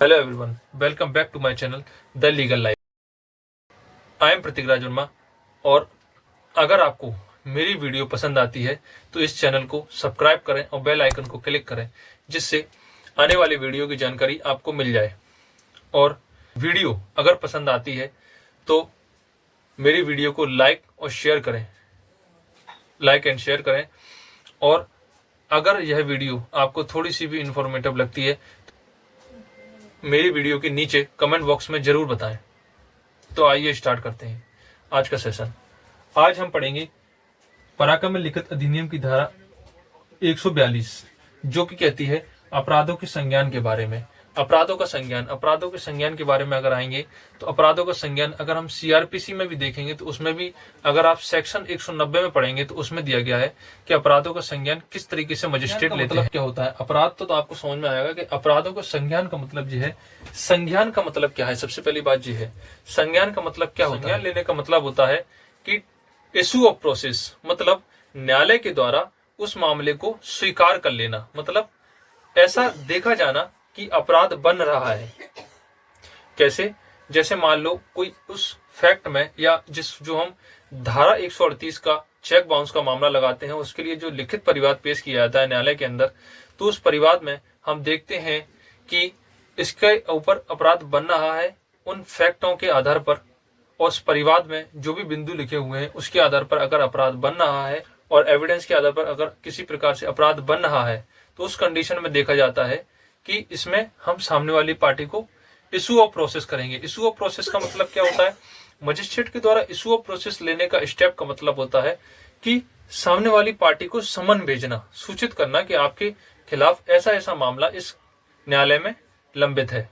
Hello everyone, welcome back to my channel the legal life. I am Prateek Raj Verma और अगर आपको मेरी वीडियो पसंद आती है तो इस चैनल को सब्सक्राइब करें और बेल आइकन को क्लिक करें, जिससे आने वाली वीडियो की जानकारी आपको मिल जाए। और वीडियो अगर पसंद आती है तो मेरी वीडियो को लाइक और शेयर करें, लाइक एंड शेयर करें। और अगर यह वीडियो आपको थोड़ी सी भी इंफॉर्मेटिव लगती है मेरी वीडियो के नीचे कमेंट बॉक्स में जरूर बताएं। तो आइए स्टार्ट करते हैं आज का सेशन। आज हम पढ़ेंगे पराक्रम में लिखित अधिनियम की धारा 142, जो कि कहती है अपराधों के संज्ञान के बारे में। अपराधों के संज्ञान के बारे में अगर आएंगे तो अपराधों का संज्ञान अगर हम सीआरपीसी में भी देखेंगे तो उसमें भी, अगर आप सेक्शन 190 में पढ़ेंगे तो उसमें दिया गया है कि अपराधों का संज्ञान किस तरीके से मजिस्ट्रेट लेते हैं। क्या होता है अपराध, तो आपको समझ में आएगा कि अपराधों का संज्ञान का मतलब जो है, संज्ञान का मतलब क्या है। सबसे पहली बात ये है, संज्ञान का मतलब क्या होता है। संज्ञान लेने का मतलब होता है कि इशू ऑफ प्रोसेस, मतलब न्यायालय के द्वारा उस मामले को स्वीकार कर लेना, मतलब ऐसा देखा जाना कि अपराध बन रहा है। कैसे? जैसे मान लो कोई उस फैक्ट में, या जो हम धारा 138 का चेक बाउंस का मामला लगाते हैं, उसके लिए जो लिखित परिवाद पेश किया जाता है न्यायालय के अंदर, तो उस परिवाद में हम देखते हैं कि इसके ऊपर अपराध बन रहा है उन फैक्टों के आधार पर, और उस परिवाद में जो भी बिंदु लिखे हुए हैं उसके आधार पर अगर अपराध बन रहा है और एविडेंस के आधार पर अगर किसी प्रकार से अपराध बन रहा है, तो उस कंडीशन में देखा जाता है कि इसमें हम सामने वाली पार्टी को इशू ऑफ प्रोसेस करेंगे। इशू ऑफ प्रोसेस का मतलब क्या होता है? मजिस्ट्रेट के द्वारा इशू ऑफ प्रोसेस लेने का स्टेप का मतलब होता है कि सामने वाली पार्टी को समन भेजना, सूचित करना कि आपके खिलाफ ऐसा ऐसा मामला इस न्यायालय में लंबित है।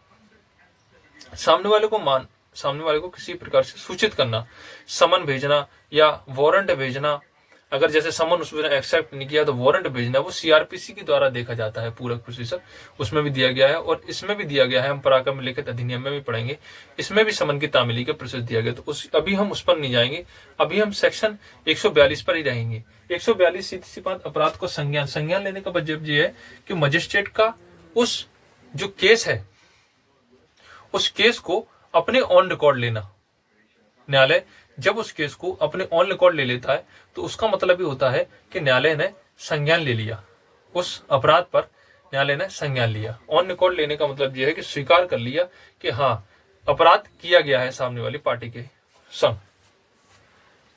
सामने वाले को किसी प्रकार से सूचित करना, समन भेजना या वारंट भेजना। अगर जैसे समन उसने एक्सेप्ट नहीं किया तो वारंट भेजना, वो सीआरपीसी के द्वारा देखा जाता है पूरा प्रोसीजर, उसमें भी दिया गया है और इसमें भी दिया गया है। हम पराक्रम में लिखित अधिनियम में भी पढ़ेंगे, इसमें भी समन की तामीली का प्रोसेस दिया गया। तो अभी हम उस पर नहीं जाएंगे, अभी हम सेक्शन 142 पर ही रहेंगे। 142 सीधी सी बात, अपराध को संज्ञान लेने का मतलब ये है कि मजिस्ट्रेट का उस जो केस है, उस केस को अपने ऑन रिकॉर्ड लेना। न्यायालय जब उस केस को अपने ऑन रिकॉर्ड ले लेता है तो उसका मतलब ही होता है कि न्यायालय ने संज्ञान ले लिया, उस अपराध पर न्यायालय ने संज्ञान लिया। ऑन रिकॉर्ड लेने का मतलब यह है कि स्वीकार कर लिया कि हाँ, अपराध किया गया है सामने वाली पार्टी के संग।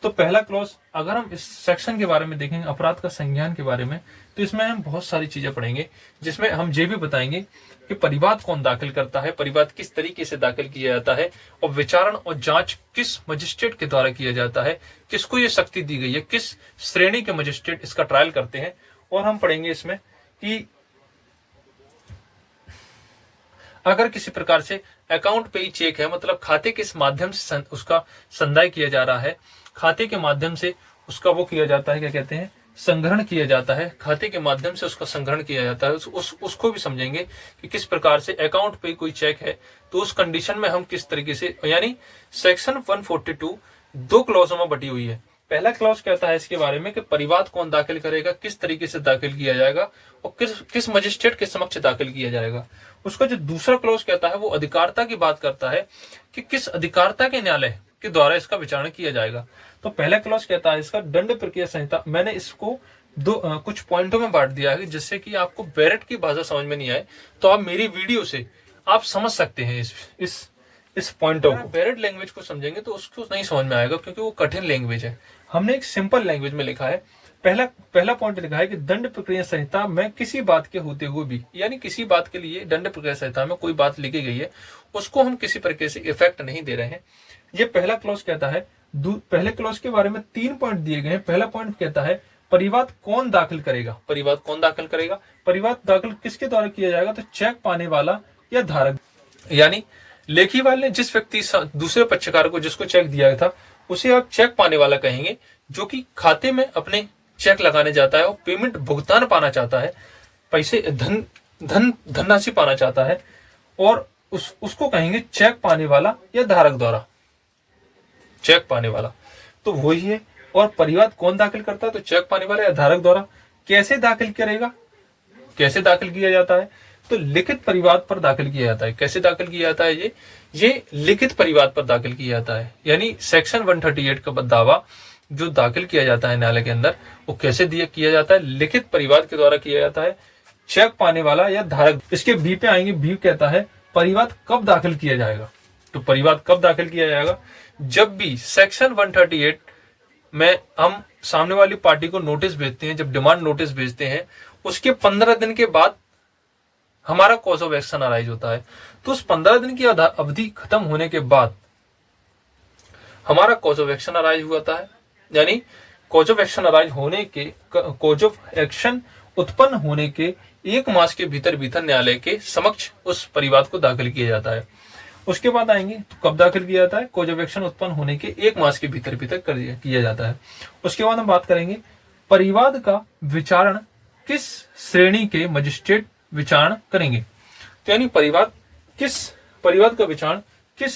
तो पहला क्लॉज, अगर हम इस सेक्शन के बारे में देखेंगे, अपराध का संज्ञान के बारे में, तो इसमें हम बहुत सारी चीजें पढ़ेंगे, जिसमें हम ये भी बताएंगे कि परिवाद कौन दाखिल करता है, परिवाद किस तरीके से दाखिल किया जाता है, और विचारण और जांच किस मजिस्ट्रेट के द्वारा किया जाता है, किसको ये शक्ति दी गई है, किस श्रेणी के मजिस्ट्रेट इसका ट्रायल करते हैं। और हम पढ़ेंगे इसमें कि अगर किसी प्रकार से अकाउंट पे ही चेक है, मतलब खाते के माध्यम से उसका संदाय किया जा रहा है, खाते के माध्यम से उसका वो किया जाता है, क्या कहते हैं, संग्रहण किया जाता है, खाते के माध्यम से उसका संग्रहण किया जाता है, उसको भी समझेंगे कि किस प्रकार से अकाउंट पे कोई चेक है तो उस कंडीशन में हम किस तरीके से, यानी सेक्शन 142 दो क्लॉजों में बटी हुई है। पहला क्लॉज कहता है इसके बारे में कि परिवाद कौन दाखिल करेगा, किस तरीके से दाखिल किया जाएगा और किस मजिस्ट्रेट के समक्ष दाखिल किया जाएगा। उसका जो दूसरा क्लॉज कहता है वो अधिकारता की बात करता है कि किस अधिकारता के न्यायालय के द्वारा इसका विचारण किया जाएगा। तो पहला क्लॉज कहता है इसका दंड प्रक्रिया संहिता। मैंने इसको कुछ पॉइंटों में बांट दिया है, जिससे कि आपको बैरेट की भाषा समझ में नहीं आए तो आप मेरी वीडियो से आप समझ सकते हैं इस पॉइंटों को। बैरेट लैंग्वेज को समझेंगे तो उसको नहीं समझ में आएगा, क्योंकि वो कठिन लैंग्वेज है। हमने एक सिंपल लैंग्वेज में लिखा है। पहला पॉइंट लिखा है कि दंड प्रक्रिया संहिता में किसी बात के होते हुए भी, यानी किसी बात के लिए दंड प्रक्रिया संहिता में कोई बात लिखी गई है, उसको हम किसी प्रकार से इफेक्ट नहीं दे रहे हैं। ये पहला क्लॉज कहता है। पहले क्लॉज के बारे में 3 पॉइंट दिए गए हैं। पहला पॉइंट कहता है परिवाद कौन दाखिल करेगा। परिवाद दाखिल किसके द्वारा किया जाएगा? तो चेक पाने वाला या धारक, यानी लेखी वाले ने जिस व्यक्ति दूसरे पक्षकार को जिसको चेक दिया था उसे आप चेक पाने वाला कहेंगे, जो कि खाते में अपने चेक लगाने जाता है और पेमेंट भुगतान पाना चाहता है, पैसे धनराशि पाना चाहता है, और उसको कहेंगे चेक पाने वाला या धारक द्वारा। चेक पाने वाला तो वही है। और परिवाद कौन दाखिल करता है? तो चेक पाने वाला या धारक द्वारा। कैसे दाखिल करेगा, कैसे दाखिल किया जाता है? तो लिखित परिवाद पर दाखिल किया जाता है। कैसे दाखिल किया जाता है? ये लिखित परिवाद पर दाखिल किया जाता है। यानी सेक्शन 138 का दावा जो दाखिल किया जाता है न्यायालय के अंदर, वो कैसे किया जाता है? लिखित परिवाद के द्वारा किया जाता है। चेक पाने वाला या धारक, इसके बी पे आएंगे। बी कहता है परिवाद कब दाखिल किया जाएगा? तो परिवाद कब दाखिल किया जाएगा? जब भी सेक्शन 138 में हम सामने वाली पार्टी को नोटिस भेजते हैं, जब डिमांड नोटिस भेजते हैं, उसके 15 दिन के बाद हमारा कॉज ऑफ एक्शन अराइज होता है। तो उस 15 दिन की अवधि खत्म होने के बाद हमारा कॉज ऑफ एक्शन अराइज हुआ है। यानी कॉज ऑफ एक्शन अराइज होने के, कॉज ऑफ एक्शन उत्पन्न होने के 1 मास के भीतर न्यायालय के समक्ष उस परिवाद को दाखिल किया जाता है। उसके बाद आएंगे तो कब दाखिल किया जाता है? कॉज ऑफ एक्शन उत्पन्न होने के 1 मास के भीतर किया जाता है। उसके बाद हम बात करेंगे परिवाद का विचारण किस श्रेणी के मजिस्ट्रेट विचारण करेंगे। तो यानी परिवाद का विचारण किस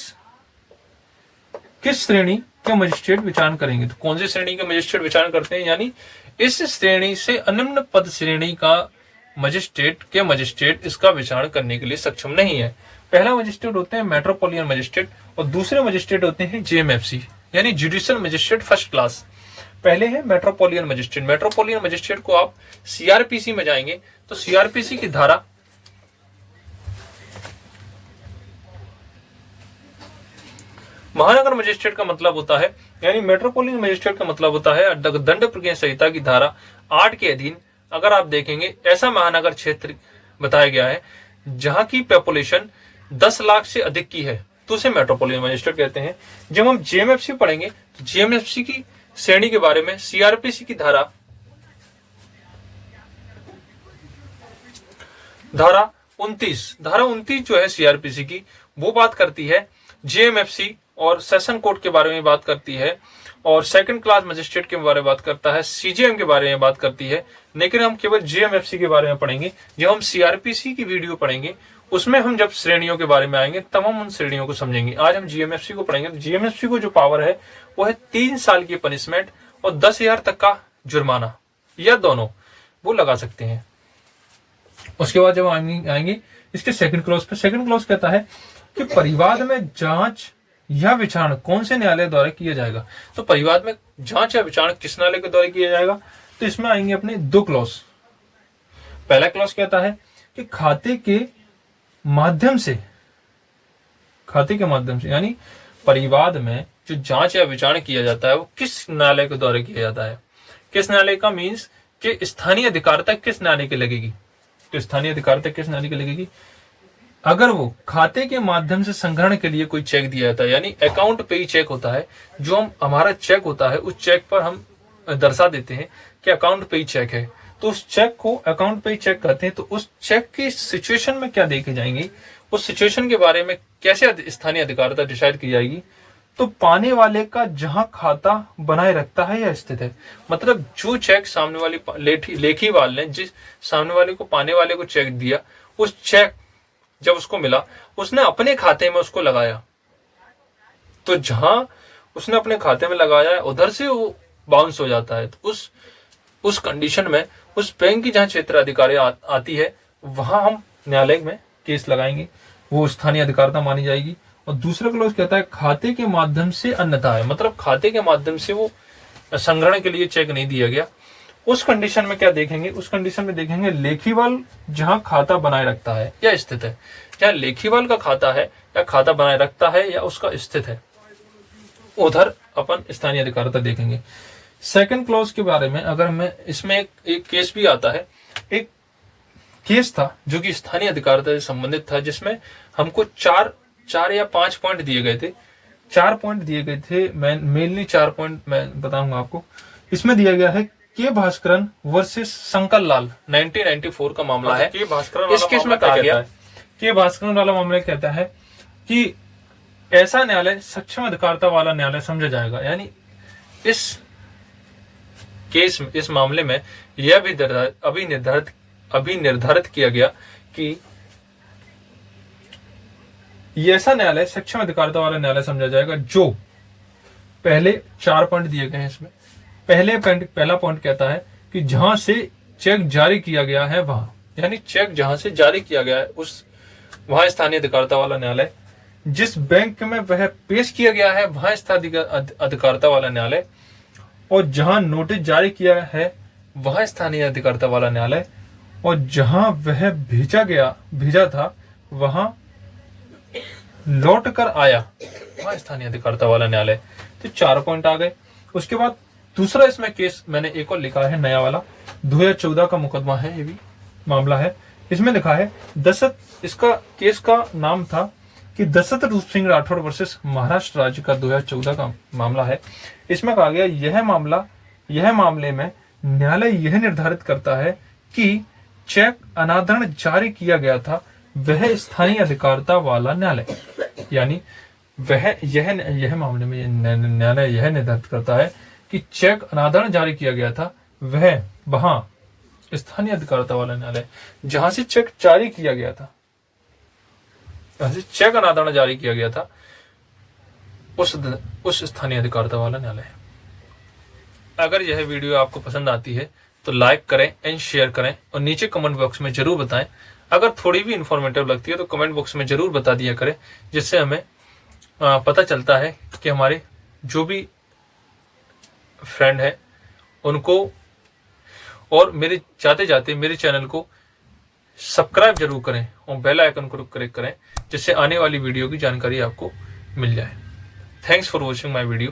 श्रेणी के मजिस्ट्रेट विचारण करेंगे। तो कौन सी श्रेणी के मजिस्ट्रेट विचारण करते हैं? यानी इस श्रेणी से अनिम्न पद श्रेणी का मजिस्ट्रेट इसका विचारण करने के लिए सक्षम नहीं है। पहला मजिस्ट्रेट होते हैं मेट्रोपोलिटन मजिस्ट्रेट और दूसरे मजिस्ट्रेट होते हैं जेएमएफसी यानी जुडिशियल मजिस्ट्रेट फर्स्ट क्लास। पहले है मेट्रोपोलिटन मजिस्ट्रेट। मेट्रोपोलिटन मजिस्ट्रेट को आप सीआरपीसी में जाएंगे तो सीआरपीसी की धारा महानगर मजिस्ट्रेट का मतलब होता है, यानी मेट्रोपोलिटन मजिस्ट्रेट का मतलब होता है दंड प्रक्रिया संहिता की धारा 8 के अधीन अगर आप देखेंगे ऐसा महानगर क्षेत्र बताया गया है जहां की पॉपुलेशन 10 लाख से अधिक की है तो उसे मेट्रोपोलिटन मजिस्ट्रेट कहते हैं। जब हम जेएमएफसी पढ़ेंगे तो जेएमएफसी की श्रेणी के बारे में सीआरपीसी की धारा 29 जो है सीआरपीसी की, वो बात करती है जेएमएफसी और सेशन कोर्ट के बारे में बात करती है और सेकंड क्लास मजिस्ट्रेट के बारे में बात करता है, सीजेएम के बारे में बात करती है। लेकिन हम केवल जेएमएफसी के बारे में पढ़ेंगे। जब हम सीआरपीसी की वीडियो पढ़ेंगे उसमें हम जब श्रेणियों के बारे में आएंगे तब हम उन श्रेणियों को समझेंगे। आज हम जीएमएफसी को पढ़ेंगे। तो जीएमएफसी को जो पावर है वो है 3 साल की पनिशमेंट और 10,000 तक का जुर्माना या दोनों वो लगा सकते हैं। उसके बाद जब आएंगे इसके सेकंड क्लॉज पे, सेकंड क्लॉज कहता है कि परिवाद में जांच या विचारण कौन से न्यायालय द्वारा किया जाएगा। तो परिवाद में जांच या विचारण किस न्यायालय के द्वारा किया जाएगा? तो इसमें आएंगे अपने 2 क्लॉज। पहला क्लॉज कहता है कि खाते के माध्यम से यानी परिवाद में जो जांच या विचारण किया जाता है वो किस न्यायालय के द्वारा किया जाता है। किस न्यायालय का मीन्स कि स्थानीय अधिकारिता किस न्यायालय की लगेगी। तो स्थानीय अधिकारिता किस न्यायालय की लगेगी? अगर वो खाते के माध्यम से संग्रहण के लिए कोई चेक दिया जाता है, यानी अकाउंट पे ही चेक होता है, जो हमारा चेक होता है उस चेक पर हम दर्शा देते हैं कि अकाउंट पे ही चेक है, तो उस चेक को अकाउंट पे ही चेक करते हैं। तो उस चेक की सिचुएशन में क्या देखे जाएंगे, उस सिचुएशन के बारे में कैसे स्थानीय अधिकारिता डिसाइड की जाएगी। तो पाने वाले का जहां खाता बनाए रखता है या स्थित है, मतलब जो चेक सामने वाली लेखीवाल ने जिस सामने वाले को पाने वाले को चेक दिया, उस चेक जब उसको मिला उसने अपने खाते में उसको लगाया, तो जहां उसने अपने खाते में लगाया उधर से वो बाउंस हो जाता है। तो उस कंडीशन में उस बैंक की जहां क्षेत्र अधिकारी आती है वहां हम न्यायालय में केस लगाएंगे, वो स्थानीय अधिकारिता मानी जाएगी। और दूसरा क्लॉज कहता है खाते के माध्यम से अन्यथा है, मतलब खाते के माध्यम से वो संग्रहण के लिए चेक नहीं दिया गया। उस कंडीशन में क्या देखेंगे? उस कंडीशन में देखेंगे लेखीवाल जहां खाता बनाए रखता है या स्थित है, जहां लेखीवाल का खाता है या खाता बनाए रखता है या उसका स्थित है, उधर अपन स्थानीय अधिकारिता देखेंगे। सेकंड क्लॉज के बारे में अगर मैं इसमें एक केस भी आता है, एक केस था जो कि स्थानीय अधिकारिता से संबंधित था, जिसमें हमको चार या 5 पॉइंट दिए गए थे। 4 पॉइंट दिए गए थे, मैं मेनली 4 पॉइंट मैं बताऊंगा आपको। इसमें दिया गया है के भास्करन वर्सेस शंकर लाल 1994 का मामला है। इस केस में कहा गया के भास्करन वाला मामला कहता है कि ऐसा न्यायालय सक्षम अधिकारिता वाला न्यायालय समझा जाएगा। यानी इस मामले में यह भी अभी निर्धारित किया गया कि ये ऐसा न्यायालय सक्षम अधिकारिता वाला न्यायालय समझा जाएगा जो पहले 4 पॉइंट दिए गए हैं। इसमें पहला पॉइंट कहता है कि जहां से चेक जारी किया गया है वहां, यानी चेक जहां से जारी किया गया है उस वहां स्थानीय अधिकारिता वाला न्यायालय, जिस बैंक में वह पेश किया गया है वहां स्थानीय अधिकारिता वाला न्यायालय, और जहां नोटिस जारी किया है वहां स्थानीय अधिकारिता वाला न्यायालय, और जहां वह भेजा था वहां लौट कर आया वहां स्थानीय अधिकारिता वाला न्यायालय। तो 4 पॉइंट आ गए। उसके बाद दूसरा इसमें केस मैंने एक और लिखा है, नया वाला 2014 का मुकदमा है, ये भी मामला है। इसमें लिखा है इसका केस का नाम था कि दशरथ रूप सिंह राठौर वर्सेस महाराष्ट्र राज्य का 2014 का मामला है। इसमें कहा गया यह मामले में न्यायालय यह निर्धारित करता है कि चेक अनादरण जारी किया गया था वह स्थानीय अधिकारिता वाला न्यायालय, यानी यह मामले में न्यायालय यह निर्धारित करता है कि चेक अनादरण जारी किया गया था वह वहां स्थानीय अधिकारिता वाला न्यायालय, जहां से चेक जारी किया गया था, जहां से चेक अनादरण जारी किया गया था उस स्थानीय अधिकारिता वाला न्यायालय। अगर यह वीडियो आपको पसंद आती है तो लाइक करें एंड शेयर करें, और नीचे कमेंट बॉक्स में जरूर बताएं। अगर थोड़ी भी इंफॉर्मेटिव लगती है तो कमेंट बॉक्स में जरूर बता दिया करें, जिससे हमें पता चलता है कि हमारे जो भी फ्रेंड है उनको, और मेरे जाते मेरे चैनल को सब्सक्राइब जरूर करें और बेल आइकन को क्लिक करें, जिससे आने वाली वीडियो की जानकारी आपको मिल जाए। Thanks for watching my video.